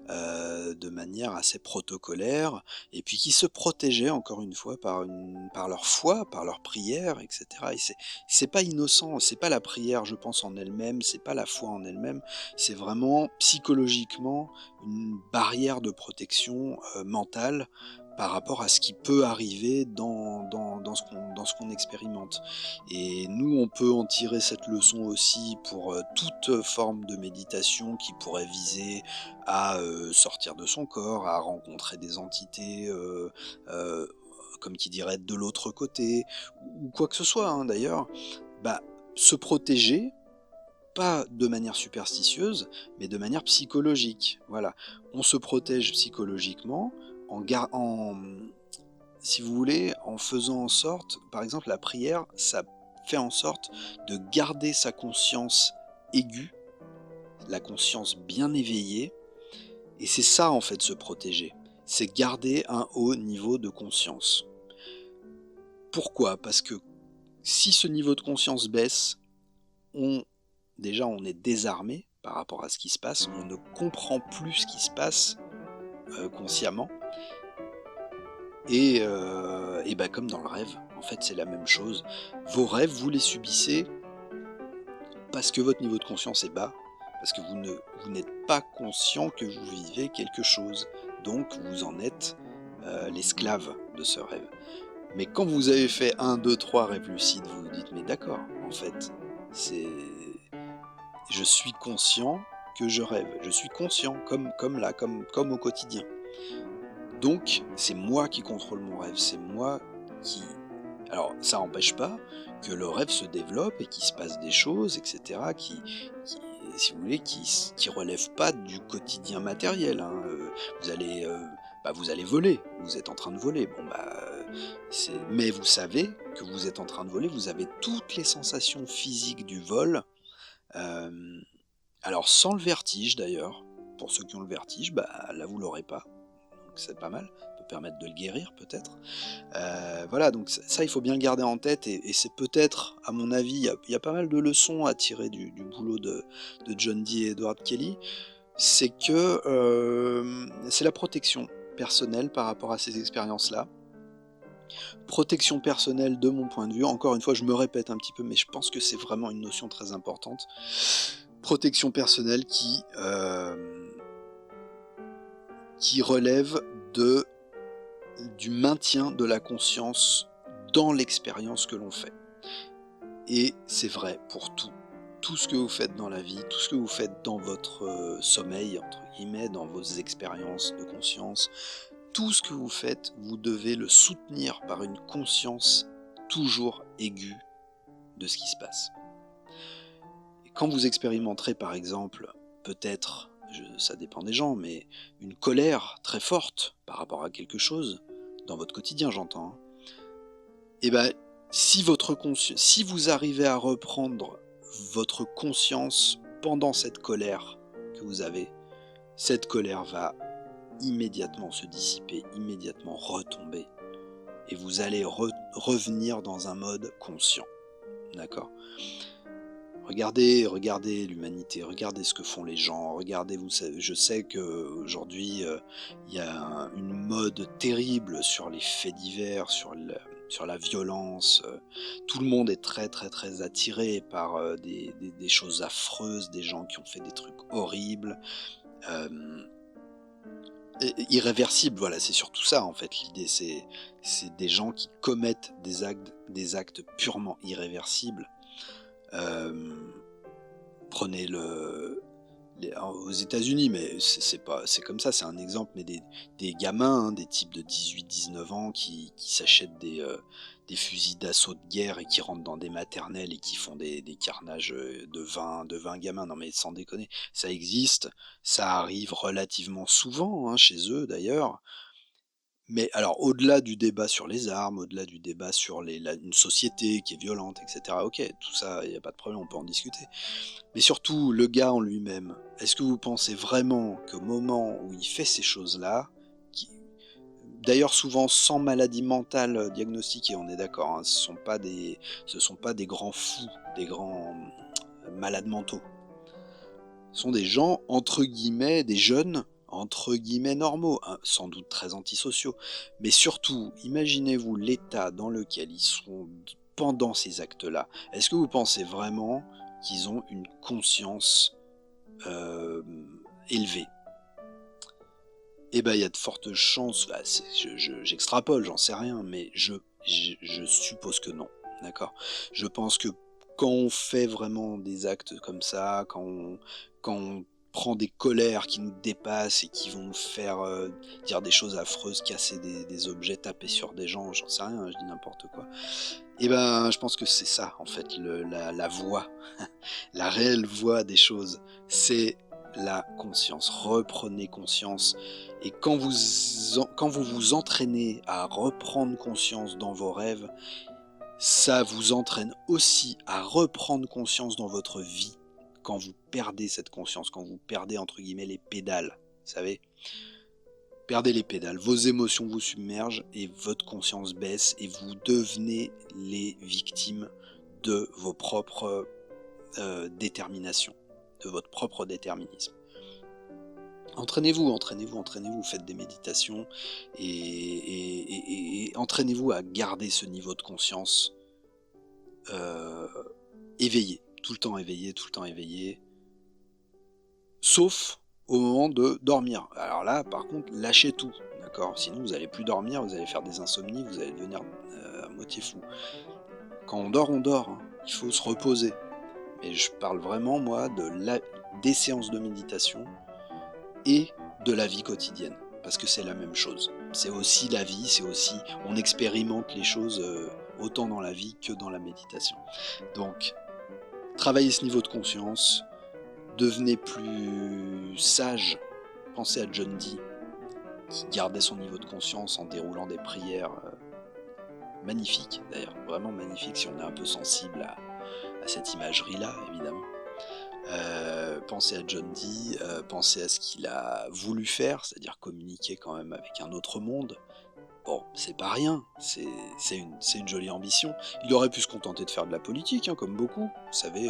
de manière assez protocolaire, et puis qui se protégeaient encore une fois par leur foi, par leur prière, etc. Et c'est pas innocent, c'est pas la prière, je pense, en elle-même, c'est pas la foi en elle-même, c'est vraiment psychologiquement une barrière de protection mentale par rapport à ce qui peut arriver dans ce qu'on expérimente. Et nous, on peut en tirer cette leçon aussi pour toute forme de méditation qui pourrait viser à sortir de son corps, à rencontrer des entités, comme qui dirait de l'autre côté, ou quoi que ce soit, hein, d'ailleurs. Bah, se protéger, pas de manière superstitieuse, mais de manière psychologique. Voilà. On se protège psychologiquement si vous voulez, en faisant en sorte, par exemple, la prière, ça fait en sorte de garder sa conscience aiguë, la conscience bien éveillée, et c'est ça en fait se protéger. C'est garder un haut niveau de conscience. Pourquoi ? Parce que si ce niveau de conscience baisse, déjà on est désarmé par rapport à ce qui se passe, on ne comprend plus ce qui se passe consciemment, et bah comme dans le rêve, en fait c'est la même chose. Vos rêves, vous les subissez parce que votre niveau de conscience est bas, parce que vous n'êtes pas conscient que vous vivez quelque chose, donc vous en êtes l'esclave de ce rêve. Mais quand vous avez fait 1, 2, 3 rêves lucides, vous vous dites mais d'accord, en fait, je suis conscient que je rêve, je suis conscient comme au quotidien. Donc c'est moi qui contrôle mon rêve, c'est moi qui... Alors ça n'empêche pas que le rêve se développe et qu'il se passe des choses, etc., si vous voulez, qui relèvent pas du quotidien matériel, hein. Vous allez, vous allez voler, vous êtes en train de voler. Bon mais vous savez que vous êtes en train de voler, vous avez toutes les sensations physiques du vol. Alors sans le vertige d'ailleurs, pour ceux qui ont le vertige, là vous l'aurez pas. Donc c'est pas mal, ça peut permettre de le guérir peut-être. Voilà, donc ça il faut bien le garder en tête, et c'est peut-être, à mon avis, il y a pas mal de leçons à tirer du boulot de John Dee et Edward Kelly. C'est que c'est la protection personnelle par rapport à ces expériences-là. Protection personnelle de mon point de vue, encore une fois je me répète un petit peu, mais je pense que c'est vraiment une notion très importante. Protection personnelle qui relève du maintien de la conscience dans l'expérience que l'on fait. Et c'est vrai pour tout ce que vous faites dans la vie, tout ce que vous faites dans votre sommeil, entre guillemets, dans vos expériences de conscience, tout ce que vous faites, vous devez le soutenir par une conscience toujours aiguë de ce qui se passe. Et quand vous expérimenterez par exemple, peut-être, ça dépend des gens, mais une colère très forte par rapport à quelque chose, dans votre quotidien j'entends, et si vous arrivez à reprendre votre conscience pendant cette colère que vous avez, cette colère va immédiatement se dissiper, immédiatement retomber, et vous allez revenir dans un mode conscient. D'accord ? Regardez l'humanité, regardez ce que font les gens, je sais qu'aujourd'hui il y a une mode terrible sur les faits divers, sur la violence. Tout le monde est très très très attiré par des choses affreuses, des gens qui ont fait des trucs horribles, irréversibles, voilà, c'est surtout ça en fait l'idée, c'est des gens qui commettent des actes purement irréversibles. Prenez aux États-Unis, mais c'est comme ça, c'est un exemple, mais des gamins, hein, des types de 18-19 ans qui s'achètent des fusils d'assaut de guerre et qui rentrent dans des maternelles et qui font des carnages de 20 gamins. Non mais sans déconner, ça existe, ça arrive relativement souvent, hein, chez eux d'ailleurs. Mais alors, au-delà du débat sur les armes, au-delà du débat sur une société qui est violente, etc., ok, tout ça, il n'y a pas de problème, on peut en discuter. Mais surtout, le gars en lui-même, est-ce que vous pensez vraiment qu'au moment où il fait ces choses-là, d'ailleurs souvent sans maladie mentale diagnostiquée, on est d'accord, hein, ce sont pas des grands fous, des grands malades mentaux. Ce sont des gens, entre guillemets, des jeunes, entre guillemets, normaux, hein, sans doute très antisociaux. Mais surtout, imaginez-vous l'état dans lequel ils sont pendant ces actes-là. Est-ce que vous pensez vraiment qu'ils ont une conscience élevée? Eh ben, il y a de fortes chances, bah, j'extrapole, j'en sais rien, mais je suppose que non, d'accord? Je pense que quand on fait vraiment des actes comme ça, quand on prend des colères qui nous dépassent et qui vont nous faire dire des choses affreuses, casser des objets, taper sur des gens, j'en sais rien, je dis n'importe quoi. Eh ben, je pense que c'est ça, en fait, la voie, la réelle voie des choses, c'est la conscience. Reprenez conscience. Et quand vous vous entraînez à reprendre conscience dans vos rêves, ça vous entraîne aussi à reprendre conscience dans votre vie. Quand vous perdez cette conscience, quand vous perdez entre guillemets les pédales, vous savez, perdez les pédales, vos émotions vous submergent et votre conscience baisse et vous devenez les victimes de vos propres déterminations, de votre propre déterminisme. Entraînez-vous, entraînez-vous, entraînez-vous, faites des méditations et entraînez-vous à garder ce niveau de conscience éveillé, tout le temps éveillé, tout le temps éveillé, sauf au moment de dormir. Alors là, par contre, lâchez tout, d'accord? Sinon, vous allez plus dormir, vous allez faire des insomnies, vous allez devenir à moitié fou. Quand on dort, hein. Il faut se reposer. Et je parle vraiment, moi, des séances de méditation et de la vie quotidienne, parce que c'est la même chose. C'est aussi la vie, c'est aussi... On expérimente les choses autant dans la vie que dans la méditation. Donc, travaillez ce niveau de conscience, devenez plus sage. Pensez à John Dee, qui gardait son niveau de conscience en déroulant des prières magnifiques, d'ailleurs, vraiment magnifiques, si on est un peu sensible à cette imagerie-là, évidemment. Pensez à John Dee, pensez à ce qu'il a voulu faire, c'est-à-dire communiquer quand même avec un autre monde. Bon, c'est pas rien, c'est une jolie ambition. Il aurait pu se contenter de faire de la politique, hein, comme beaucoup. Vous savez,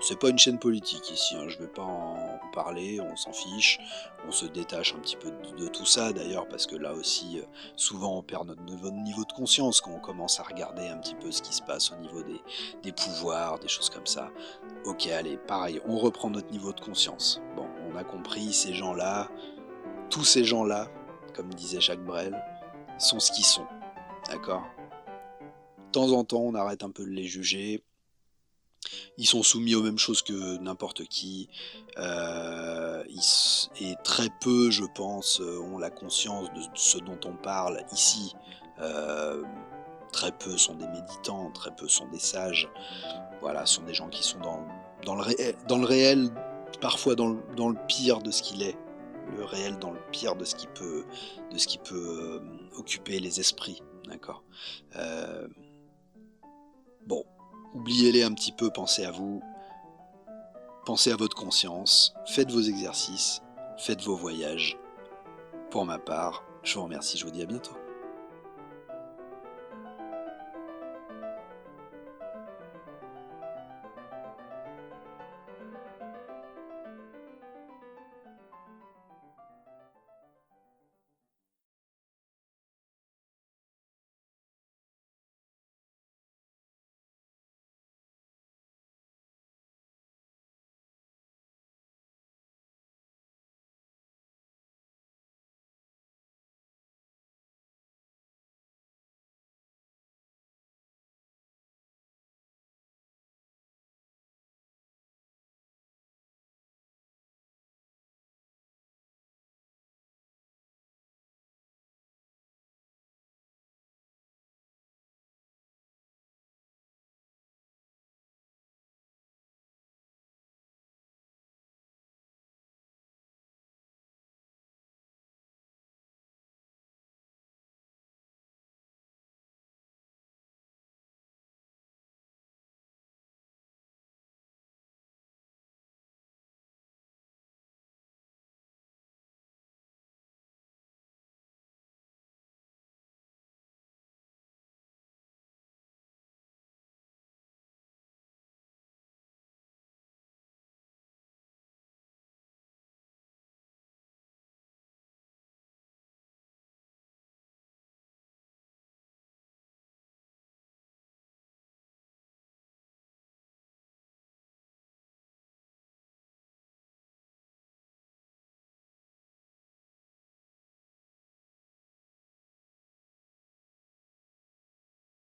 c'est pas une chaîne politique ici, hein, je vais pas en parler, on s'en fiche. On se détache un petit peu de tout ça d'ailleurs, parce que là aussi, souvent on perd notre niveau de conscience quand on commence à regarder un petit peu ce qui se passe au niveau des pouvoirs, des choses comme ça. Ok, allez, pareil, on reprend notre niveau de conscience. Bon, on a compris, ces gens-là, tous ces gens-là, comme disait Jacques Brel, sont ce qu'ils sont, d'accord? De temps en temps, on arrête un peu de les juger. Ils sont soumis aux mêmes choses que n'importe qui. Et très peu, je pense, ont la conscience de ce dont on parle ici. Euh, Très peu sont des méditants, très peu sont des sages. Voilà, ce sont des gens qui sont dans le réel, parfois dans le pire de ce qu'il est. Le réel dans le pire de ce qui peut occuper les esprits, d'accord. Bon, oubliez-les un petit peu, pensez à vous, pensez à votre conscience, faites vos exercices, faites vos voyages. Pour ma part, je vous remercie, je vous dis à bientôt.